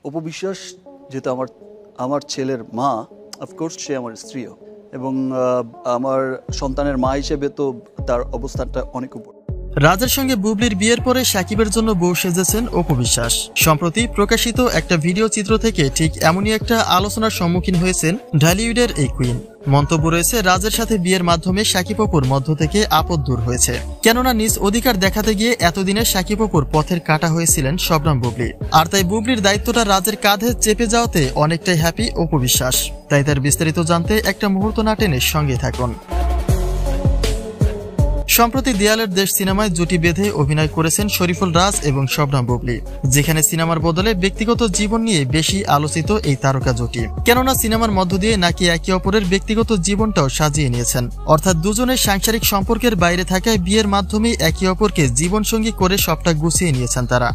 অপু বিশ্বাস যেহেতু আমার ছেলের মা, অফকোর্স সে আমার স্ত্রীও, এবং আমার সন্তানের মা হিসেবে তো তার অবস্থানটা অনেক উপর। রাজের সঙ্গে বুবলির বিয়ের পরে শাকিবের জন্য বউ সেজেছেন অপু বিশ্বাস। সম্প্রতি প্রকাশিত একটা ভিডিও চিত্র থেকে ঠিক এমনই একটা আলোচনার সম্মুখীন হয়েছেন ঢালিউডের এই কুইন। মন্তব্য রয়েছে, রাজের সাথে বিয়ের মাধ্যমে শাকিব অপুর মধ্য থেকে আপদ দূর হয়েছে, কেননা নিজ অধিকার দেখাতে গিয়ে এতদিনে শাকিব অপুর পথের কাটা হয়েছিলেন শবনম বুবলি। আর তাই বুবলির দায়িত্বটা রাজের কাঁধে চেপে যাওয়াতে অনেকটাই হ্যাপি অপু বিশ্বাস। তাই তার বিস্তারিত জানতে একটা মুহূর্ত না টেনে সঙ্গে থাকুন। সম্প্রতি দেয়ালের দেশ সিনেমায় জুটি বেঁধে অভিনয় করেছেন শরীফুল রাজ এবং শবনম বুবলি, যেখানে সিনেমার বদলে ব্যক্তিগত জীবন নিয়ে বেশি আলোচিত এই তারকা জুটি। কেননা সিনেমার মধ্য দিয়ে নাকি একে অপরের ব্যক্তিগত জীবনটাও সাজিয়ে নিয়েছেন, অর্থাৎ দুজনের সাংসারিক সম্পর্কের বাইরে থাকায় বিয়ের মাধ্যমে একে অপরকে জীবনসঙ্গী করে সবটা গুছিয়ে নিয়েছেন তারা।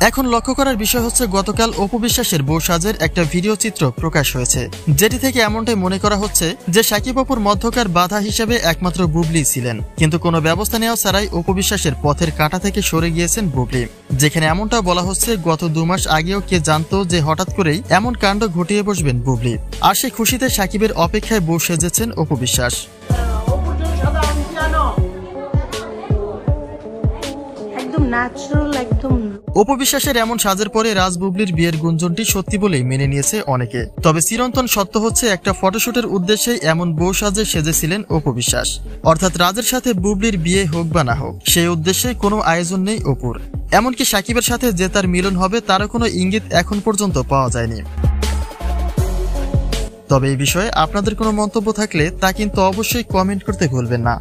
এখন লক্ষ্য করার বিষয় হচ্ছে, গতকাল অপু বিশ্বাসের বউ সাজের একটা ভিডিও চিত্র প্রকাশ হয়েছে, যেটি থেকে এমনটাই মনে করা হচ্ছে যে শাকিব অপুর মধ্যকার বাধা হিসেবে একমাত্র বুবলি ছিলেন, কিন্তু কোনো ব্যবস্থা নেওয়া ছাড়াই অপু বিশ্বাসের পথের কাঁটা থেকে সরে গিয়েছেন বুবলি। যেখানে এমনটা বলা হচ্ছে, গত 2 মাস আগেও কে জানতো যে হঠাৎ করেই এমন কাণ্ড ঘটিয়ে বসবেন বুবলি। আর সেই খুশিতে শাকিবের অপেক্ষায় বউ সেজেছেন অপু বিশ্বাস। অপু বিশ্বাসের এমন সাজের পরে রাজ বুবলির বিয়ের গুঞ্জনটি সত্যি বলেই মেনে নিয়েছে অনেকে। তবে চিরন্তন সত্য হচ্ছে, একটা ফটোশুটের উদ্দেশ্যে এমন বউ সাজে সেজেছিলেন অপু বিশ্বাস। অর্থাৎ রাজের সাথে বুবলির বিয়ে হোক বা না হোক, সেই উদ্দেশ্যে কোনো আয়োজন নেই অপুর। এমনকি শাকিবের সাথে যে তার মিলন হবে তারও কোনো ইঙ্গিত এখন পর্যন্ত পাওয়া যায়নি। তবে এই বিষয়ে আপনাদের কোনো মন্তব্য থাকলে তা কিন্তু অবশ্যই কমেন্ট করতে ভুলবেন না।